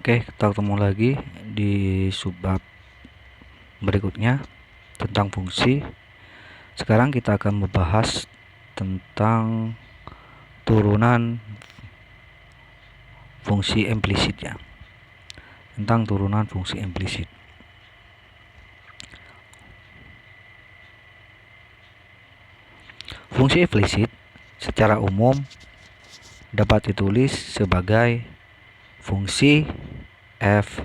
Oke, kita ketemu lagi di subbab berikutnya tentang fungsi. Sekarang kita akan membahas tentang turunan fungsi implisit ya. Tentang turunan fungsi implisit. Fungsi implisit secara umum dapat ditulis sebagai fungsi f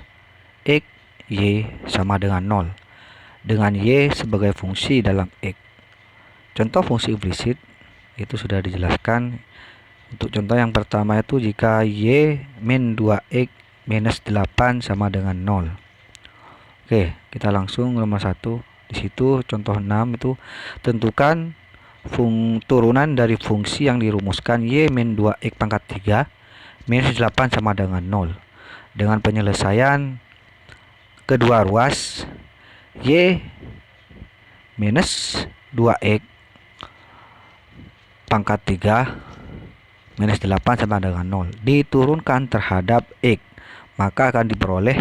x y sama dengan 0 dengan y sebagai fungsi dalam x. Contoh fungsi implisit itu sudah dijelaskan. Untuk contoh yang pertama itu jika y min 2x minus 8 sama dengan 0. Oke, kita langsung nomor 1. Di situ contoh 6 itu tentukan turunan dari fungsi yang dirumuskan y min 2x pangkat 3 minus 8 sama dengan 0 dengan penyelesaian kedua ruas y minus 2x pangkat 3 minus 8 sama dengan 0 diturunkan terhadap x, maka akan diperoleh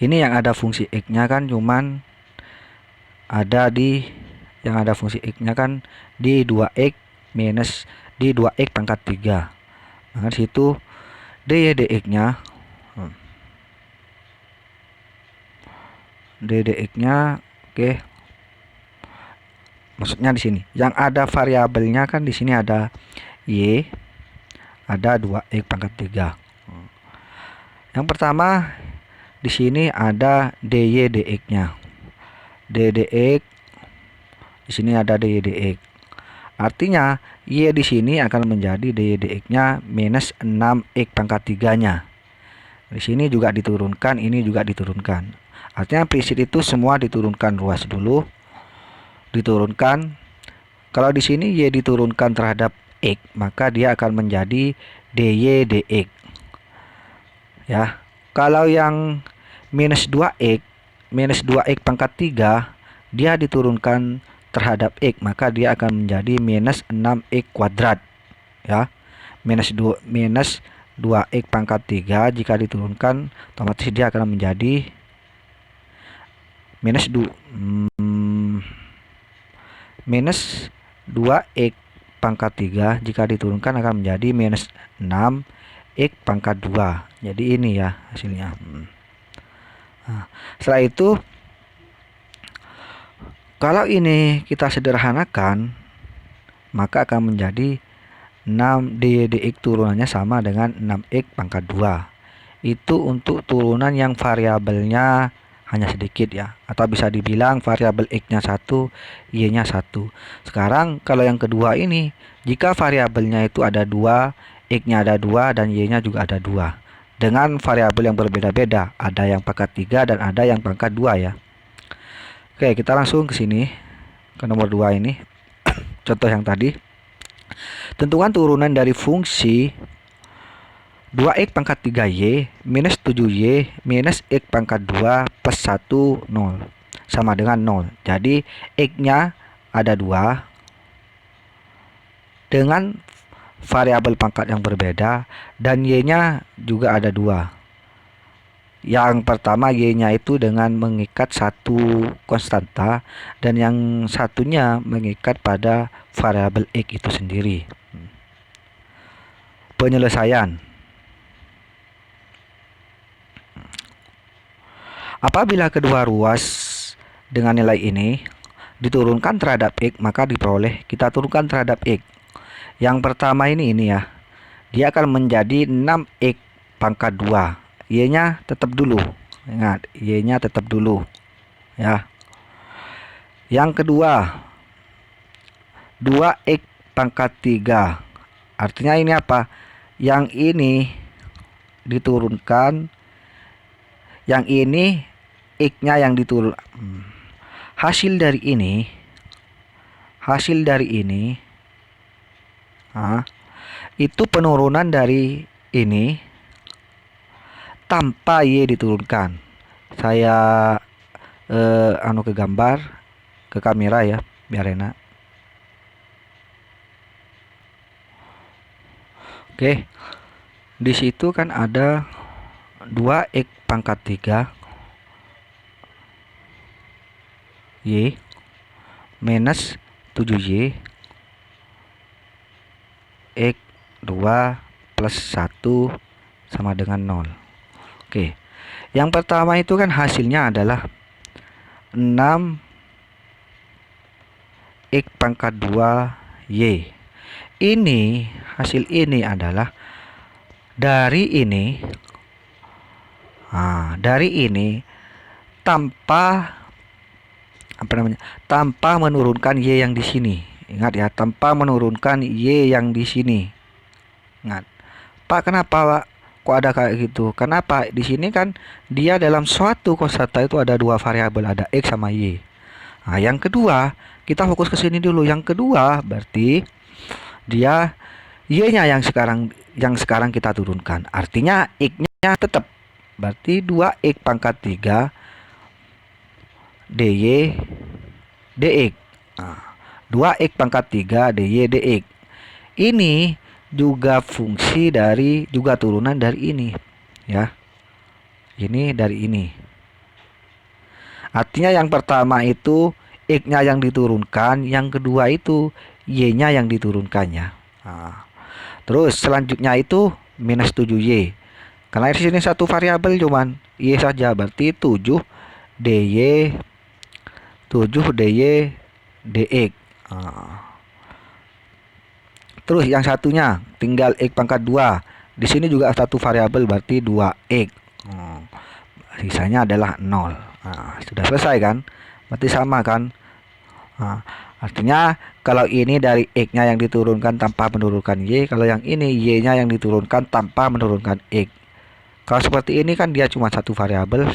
ini yang ada fungsi x nya kan cuman ada di yang ada fungsi x nya kan di 2x minus di 2x pangkat 3. Maka situ dy dx nya dx nya oke. Maksudnya di sini yang ada variabelnya kan di sini ada y, ada 2x pangkat 3. Yang pertama di sini ada dy dx nya. dy dx di sini ada dy dx. Artinya y di sini akan menjadi dy dx nya minus 6x pangkat 3-nya. Di sini juga diturunkan, ini juga diturunkan. Artinya implisit itu semua diturunkan ruas dulu. Diturunkan. Kalau di sini y diturunkan terhadap x, maka dia akan menjadi dy dx. Ya. Kalau yang minus 2x pangkat 3 dia diturunkan terhadap x, maka dia akan menjadi minus 6x kuadrat ya. Minus 2x pangkat 3 jika diturunkan otomatis dia akan menjadi minus 2x pangkat 3 jika diturunkan akan menjadi minus 6x pangkat 2. Jadi ini ya hasilnya. Nah, setelah itu kalau ini kita sederhanakan maka akan menjadi 6 dy dx turunannya sama dengan 6x pangkat 2. Itu untuk turunan yang variabelnya hanya sedikit ya, atau bisa dibilang variabel x nya 1, y nya 1. Sekarang kalau yang kedua ini jika variabelnya itu ada 2, x nya ada 2 dan y nya juga ada 2 dengan variabel yang berbeda-beda, ada yang pangkat 3 dan ada yang pangkat 2 ya. Oke, kita langsung ke sini ke nomor 2 ini. Contoh yang tadi, tentukan turunan dari fungsi 2x pangkat 3y minus 7y minus x pangkat 2 plus 1 0 sama dengan 0. Jadi x nya ada 2 dengan variabel pangkat yang berbeda dan y nya juga ada 2. Yang pertama y nya itu dengan mengikat satu konstanta dan yang satunya mengikat pada variabel x itu sendiri. Penyelesaian. Apabila kedua ruas dengan nilai ini diturunkan terhadap x, maka diperoleh kita turunkan terhadap x. Yang pertama ini ya. Dia akan menjadi 6x pangkat 2. Y-nya tetap dulu. Ingat, Y-nya tetap dulu. Ya. Yang kedua, 2x pangkat 3. Artinya ini apa? Yang ini diturunkan, yang ini x-nya yang diturun. Hasil dari ini itu penurunan dari ini tanpa y diturunkan. Saya ke gambar ke kamera ya biar enak. Oke. Di situ kan ada 2x pangkat 3 Y minus 7Y X 2 plus 1 sama dengan 0. Oke, yang pertama itu kan hasilnya adalah 6 X pangkat 2 Y. Ini hasil ini adalah dari ini, dari ini tanpa tanpa menurunkan Y yang di sini. Ingat ya, tanpa menurunkan Y yang di sini. Ingat, Pak, kenapa Pak kok ada kayak gitu? Kenapa di sini kan dia dalam suatu kosata itu ada dua variabel, ada X sama Y. Nah, yang kedua kita fokus ke sini dulu. Yang kedua berarti dia Y-nya yang sekarang kita turunkan. Artinya X-nya tetap. Berarti 2X pangkat 3 dy dx. 2x pangkat 3 dy dx. Ini juga fungsi dari, juga turunan dari ini ya. Ini dari ini. Artinya yang pertama itu x-nya yang diturunkan, yang kedua itu y-nya yang diturunkannya. Terus selanjutnya itu minus 7y. Karena di sini satu variabel cuman y saja, berarti 7 dy dx. Terus yang satunya tinggal x pangkat 2. Di sini juga satu variabel, berarti 2x. Sisanya adalah 0. Sudah selesai kan? Berarti sama kan? Artinya kalau ini dari x-nya yang diturunkan tanpa menurunkan y, kalau yang ini y-nya yang diturunkan tanpa menurunkan x. Kalau seperti ini kan dia cuma satu variabel.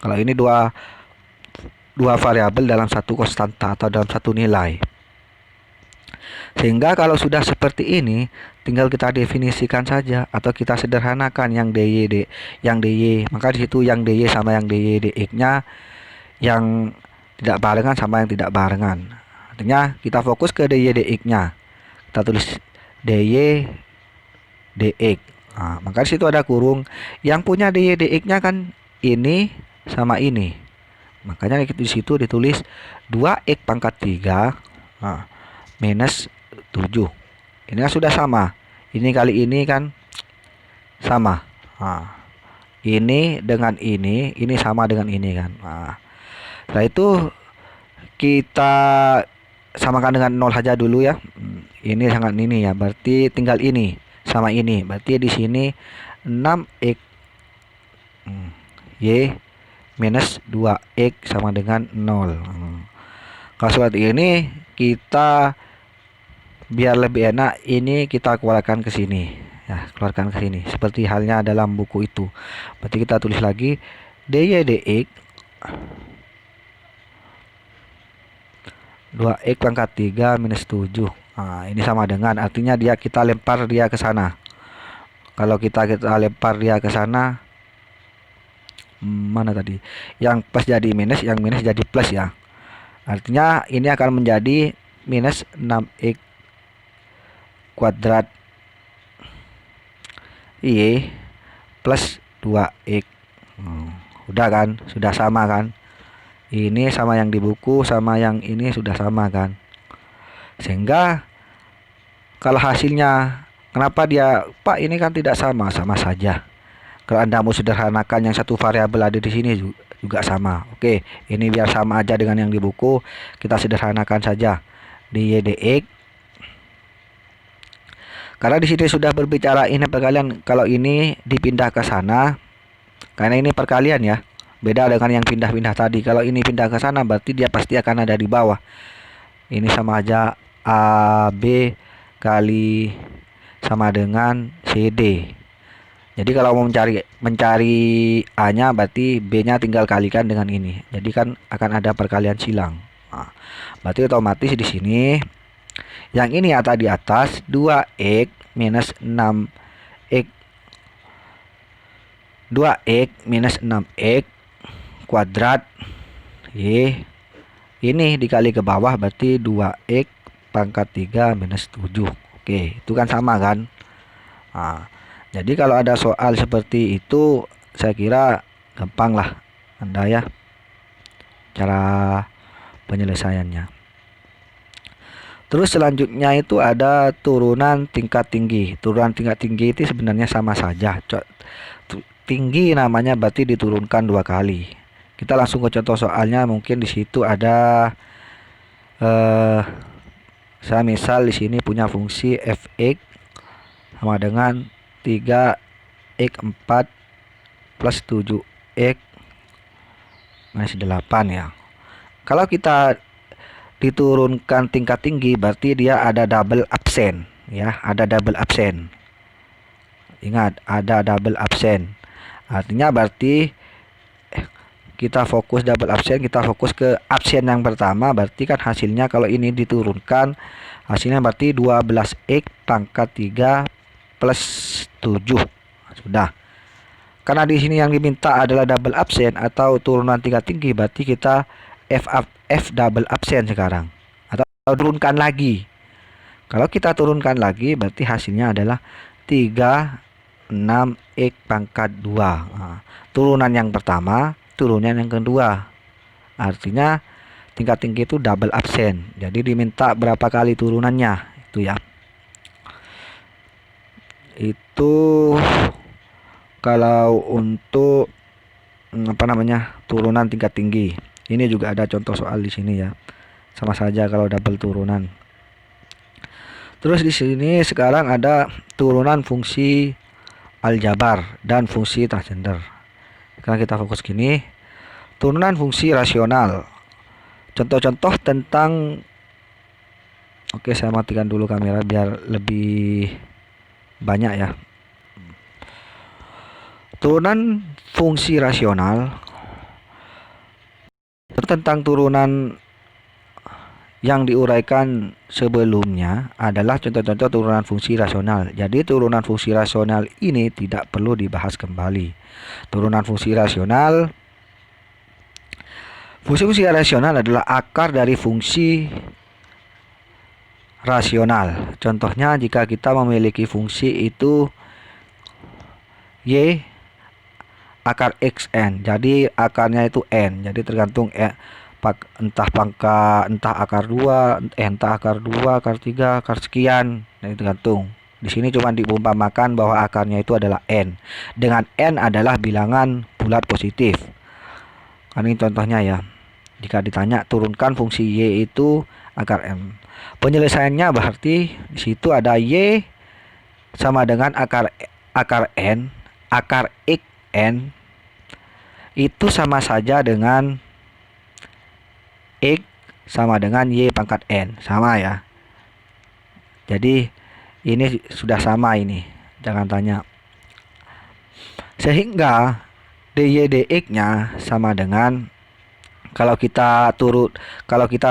Kalau ini dua variabel dalam satu konstanta atau dalam satu nilai. Sehingga kalau sudah seperti ini, tinggal kita definisikan saja atau kita sederhanakan yang dy, maka di situ yang dy sama yang dy dx-nya yang tidak barengan sama yang tidak barengan. Artinya kita fokus ke dy dx-nya. Kita tulis dy dx. Maka di situ ada kurung. Yang punya dy dx-nya kan ini sama ini. Makanya di situ ditulis 2x pangkat 3 minus 7. Ini kan sudah sama. Ini kali ini kan sama. Ini dengan ini sama dengan ini kan. Setelah itu kita samakan dengan 0 saja dulu ya. Ini sangat ini ya. Berarti tinggal ini sama ini. Berarti di sini 6x y minus 2x sama dengan 0. Kalau seperti ini kita biar lebih enak, ini kita keluarkan ke sini ya, keluarkan ke sini seperti halnya dalam buku itu. Berarti kita tulis lagi dy dx 2x pangkat 3 minus 7. Ini sama dengan, artinya kita lempar dia ke sana. Kalau kita lempar dia ke sana, mana tadi? Yang plus jadi minus, yang minus jadi plus ya. Artinya ini akan menjadi minus 6x kuadrat y plus 2x. Udah kan? Sudah sama kan? Ini sama yang di buku, sama yang ini sudah sama kan? Sehingga kalau hasilnya, kenapa dia, Pak, ini kan tidak sama? Sama saja. Kalau Anda mau sederhanakan, yang satu variabel ada di sini juga sama. Oke, ini biar sama aja dengan yang di buku, kita sederhanakan saja. Dy dx. Karena di sini sudah berbicara ini perkalian, kalau ini dipindah ke sana, karena ini perkalian ya. Beda dengan yang pindah-pindah tadi. Kalau ini pindah ke sana, berarti dia pasti akan ada di bawah. Ini sama aja AB kali sama dengan CD. Jadi kalau mau mencari A-nya, berarti B-nya tinggal kalikan dengan ini. Jadi kan akan ada perkalian silang. Berarti otomatis di sini yang ini di atas 2x minus 6x 2x minus 6x kuadrat y ini dikali ke bawah, berarti 2x pangkat 3 minus 7. Oke, itu kan sama kan? Jadi kalau ada soal seperti itu, saya kira gampang lah Anda ya cara penyelesaiannya. Terus selanjutnya itu ada turunan tingkat tinggi. Turunan tingkat tinggi itu sebenarnya sama saja. Tinggi namanya berarti diturunkan 2 kali. Kita langsung ke contoh soalnya. Mungkin di situ ada saya misal di sini punya fungsi f(x) sama dengan 3x4 plus 7x minus 8 ya. Kalau kita diturunkan tingkat tinggi berarti dia ada double absen ya, ada double absen. Ingat, ada double absen. Artinya berarti kita fokus double absen, kita fokus ke absen yang pertama, berarti kan hasilnya kalau ini diturunkan hasilnya berarti 12x pangkat 3 plus 7. Sudah. Karena di sini yang diminta adalah double absen atau turunan tingkat tinggi, berarti kita F double absen sekarang, atau turunkan lagi. Kalau kita turunkan lagi berarti hasilnya adalah 36x pangkat 2. Nah, turunan yang pertama, turunan yang kedua. Artinya tingkat tinggi itu double absen. Jadi diminta berapa kali turunannya itu ya. Itu kalau untuk turunan tingkat tinggi. Ini juga ada contoh soal di sini ya. Sama saja kalau double turunan. Terus di sini sekarang ada turunan fungsi aljabar dan fungsi transgender. Sekarang kita fokus gini. Turunan fungsi rasional. Contoh-contoh tentang Oke, saya matikan dulu kamera biar lebih banyak ya. Turunan fungsi rasional tentang turunan yang diuraikan sebelumnya adalah contoh-contoh turunan fungsi rasional. Jadi turunan fungsi rasional ini tidak perlu dibahas kembali. Turunan fungsi rasional, fungsi rasional adalah akar dari fungsi rasional. Contohnya jika kita memiliki fungsi itu y akar xn, jadi akarnya itu n, jadi tergantung entah akar 2, entah akar 2, akar 3, akar sekian, jadi tergantung. Di sini cuma diumpamakan bahwa akarnya itu adalah n, dengan n adalah bilangan bulat positif. Ini contohnya ya. Jika ditanya turunkan fungsi y itu akar m, penyelesaiannya berarti di situ ada y sama dengan akar n, akar xn itu sama saja dengan x sama dengan y pangkat n, sama ya. Jadi ini sudah sama ini, jangan tanya. Sehingga dy dx nya sama dengan kalau kita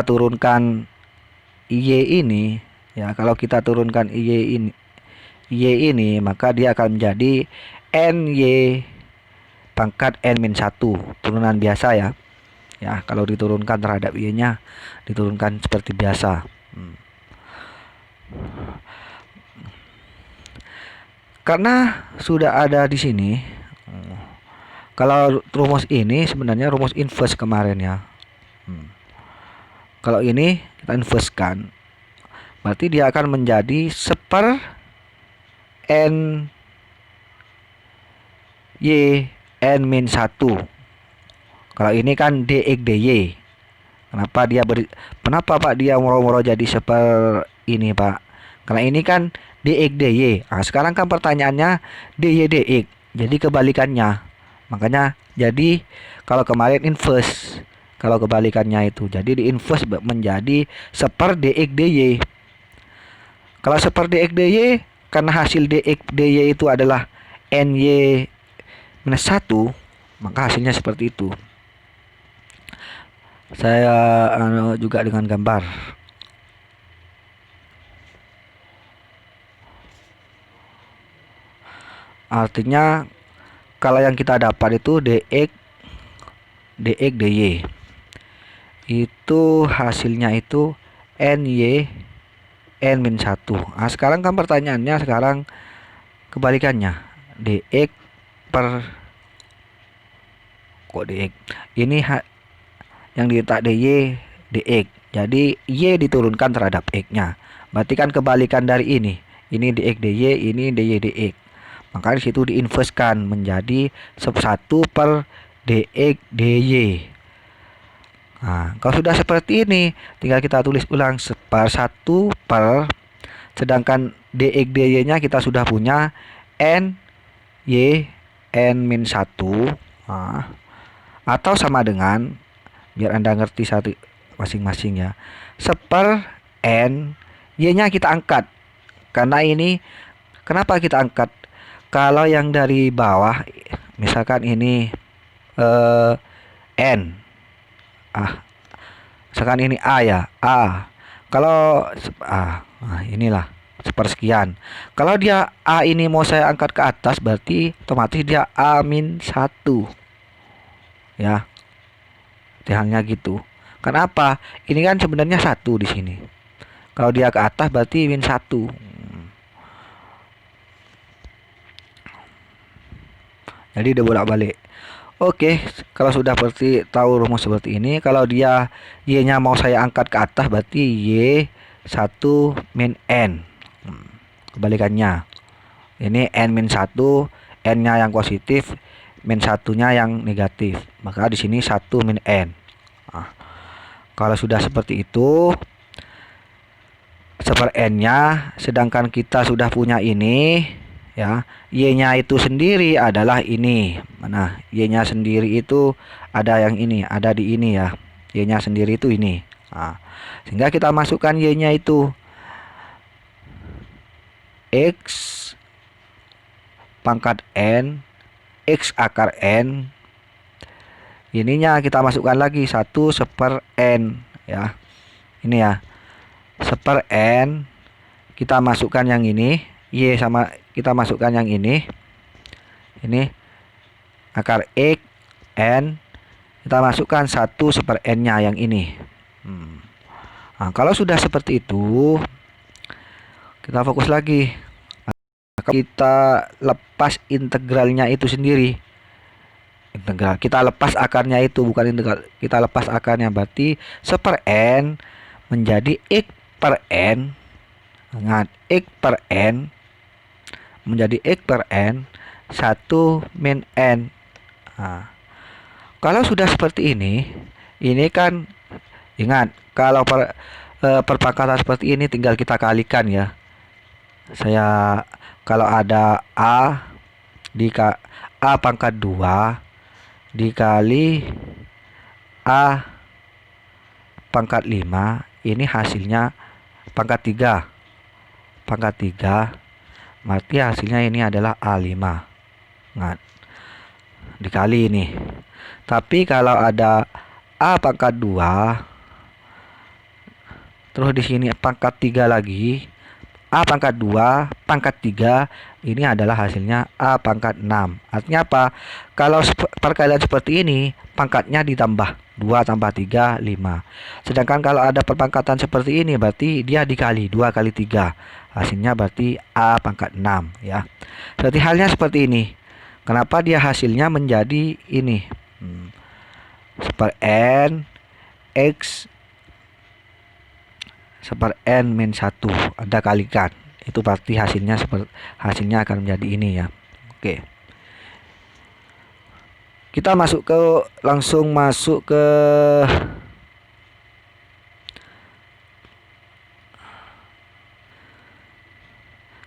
turunkan y ini ya, kalau kita turunkan y ini maka dia akan menjadi ny pangkat n-1, turunan biasa ya. Ya, kalau diturunkan terhadap y-nya diturunkan seperti biasa. Karena sudah ada di sini, kalau rumus ini sebenarnya rumus inverse kemarin ya. Kalau ini kita inversekan, berarti dia akan menjadi seper n y n-1. Kalau ini kan dx dy. Kenapa Pak dia moro-moro jadi seper ini Pak? Karena ini kan dx dy. Nah, sekarang kan pertanyaannya dy dx. Jadi kebalikannya. Makanya jadi kalau kemarin inverse, kalau kebalikannya itu jadi di inverse menjadi seper dx dy. Kalau seper dx dy, karena hasil dx dy itu adalah ny-1, maka hasilnya seperti itu. Saya juga dengan gambar. Artinya kalau yang kita dapat itu dx dy itu hasilnya itu ny n-1. Nah, sekarang kan pertanyaannya sekarang kebalikannya. dx per kok dx ini yang diletak dy dx. Jadi y diturunkan terhadap x-nya. Berarti kan kebalikan dari ini. Ini dx dy, ini dy dx. Maka di situ diinverskan menjadi 1 per dx dy. Nah, kalau sudah seperti ini, tinggal kita tulis ulang 1 per, sedangkan dx dy-nya kita sudah punya n y n-1. Nah, atau sama dengan, biar Anda ngerti satu masing-masing ya, 1 per n, y-nya kita angkat. Karena ini, kenapa kita angkat? Kalau yang dari bawah, misalkan ini n, misalkan ini a ya, a. Kalau nah inilah sepersekian. Kalau dia a ini mau saya angkat ke atas, berarti otomatis dia a-1 ya. Halnya gitu. Kenapa? Ini kan sebenarnya 1 di sini. Kalau dia ke atas berarti -1. Jadi dia bolak-balik. Oke, kalau sudah tahu rumus seperti ini, kalau dia y-nya mau saya angkat ke atas berarti y1 min n. Kebalikannya. Ini n-1, n-nya yang positif, min 1-nya yang negatif. Maka di sini 1 min n. Nah, kalau sudah seperti itu, 1 per n-nya, sedangkan kita sudah punya ini ya, y-nya itu sendiri adalah ini. Mana? Y-nya sendiri itu ada yang ini, ada di ini ya. Y-nya sendiri itu ini. Nah, sehingga kita masukkan y-nya itu x pangkat n, x akar n. Ininya kita masukkan lagi 1 per n ya. Ini ya. 1 per n, kita masukkan yang ini, y sama kita masukkan yang ini akar x n, kita masukkan 1 per n-nya yang ini. Nah, kalau sudah seperti itu, kita fokus lagi. Kita lepas integralnya itu sendiri. Integral kita lepas akarnya itu, bukan integral, kita lepas akarnya, berarti 1 per n menjadi x per n. Ingat, x per n menjadi x per n 1 min n. Nah, kalau sudah seperti ini kan ingat, kalau perpangkatan seperti ini tinggal kita kalikan ya. Kalau ada a a pangkat 2 dikali a pangkat 5, ini hasilnya pangkat 3. Berarti hasilnya ini adalah A5. Nah, dikali ini. Tapi kalau ada A pangkat 2, terus di sini pangkat 3 lagi, A pangkat 2 pangkat 3, ini adalah hasilnya A pangkat 6. Artinya apa? Kalau perkalian seperti ini, pangkatnya ditambah 2 tambah 3, 5. Sedangkan kalau ada perpangkatan seperti ini, berarti dia dikali 2 kali 3. Hasilnya berarti A pangkat 6 ya. Seperti halnya seperti ini. Kenapa dia hasilnya menjadi ini? 1 per n x 1 per n min 1. Anda kalikan. Itu berarti hasilnya akan menjadi ini ya. Oke. Kita langsung masuk ke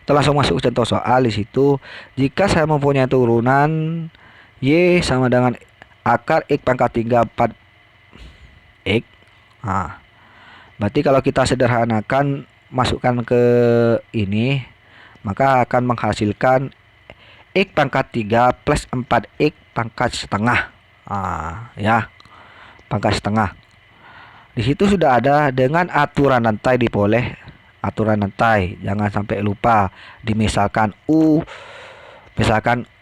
contoh soal. Di situ, jika saya mempunyai turunan y sama dengan akar x pangkat 3 4 x. Nah, berarti kalau kita sederhanakan, masukkan ke ini, maka akan menghasilkan x pangkat 3 plus 4x pangkat setengah. Ya, pangkat setengah. Di situ sudah ada dengan aturan rantai diperoleh. Aturan rantai, jangan sampai lupa. Misalkan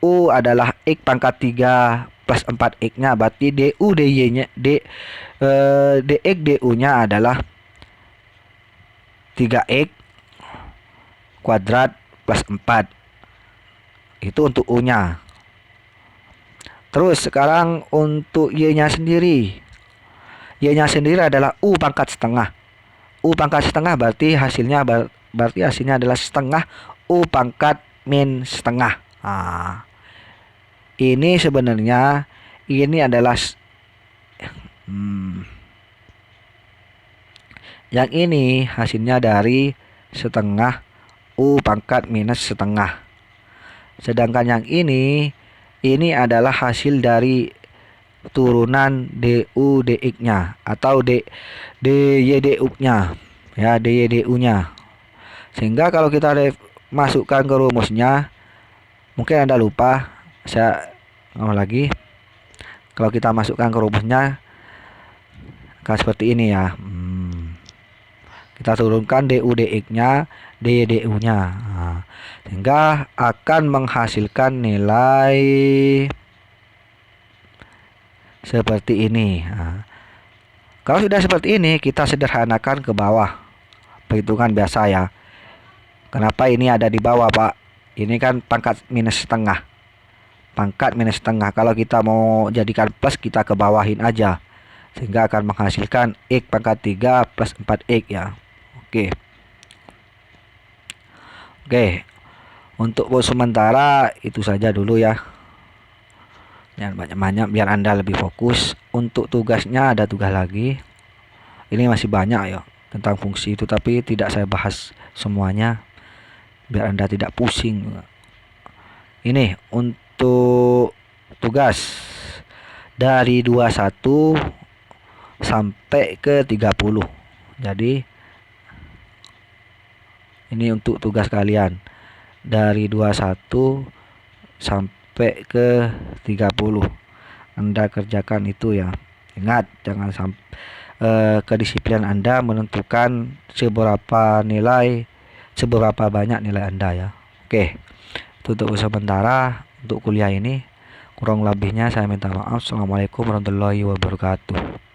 U adalah x pangkat 3 plus 4x-nya, berarti du dy-nya dx du-nya adalah 3x kuadrat plus 4. Itu untuk U-nya. Terus sekarang untuk Y-nya sendiri. Y-nya sendiri adalah U pangkat setengah. U pangkat setengah berarti hasilnya adalah setengah U pangkat min setengah. Nah, ini sebenarnya ini adalah yang ini hasilnya dari setengah U pangkat minus setengah. Sedangkan yang ini adalah hasil dari turunan DU DX-nya atau DYDU-nya. Ya, DYDU-nya. Sehingga kalau kita masukkan ke rumusnya, mungkin Anda lupa, saya ngomong lagi. Kalau kita masukkan ke rumusnya akan seperti ini ya. Kita turunkan DU DX-nya, DYDU-nya. Nah, sehingga akan menghasilkan nilai seperti ini. Nah, kalau sudah seperti ini, kita sederhanakan ke bawah. Perhitungan biasa ya. Kenapa ini ada di bawah, Pak? Ini kan pangkat minus setengah. Pangkat minus setengah. Kalau kita mau jadikan plus, kita ke bawahin aja. Sehingga akan menghasilkan X pangkat 3 plus 4X ya. Oke. Untuk sementara itu saja dulu ya. Jangan banyak-banyak biar Anda lebih fokus. Untuk tugasnya ada tugas lagi. Ini masih banyak ya tentang fungsi itu, tapi tidak saya bahas semuanya biar Anda tidak pusing. Ini untuk tugas dari 21 sampai ke 30. Jadi ini untuk tugas kalian dari 21 sampai ke 30. Anda kerjakan itu ya. Ingat, jangan sampai kedisiplinan Anda menentukan seberapa banyak nilai Anda ya. Oke. Untuk sementara untuk kuliah ini kurang lebihnya saya minta maaf. Assalamualaikum warahmatullahi wabarakatuh.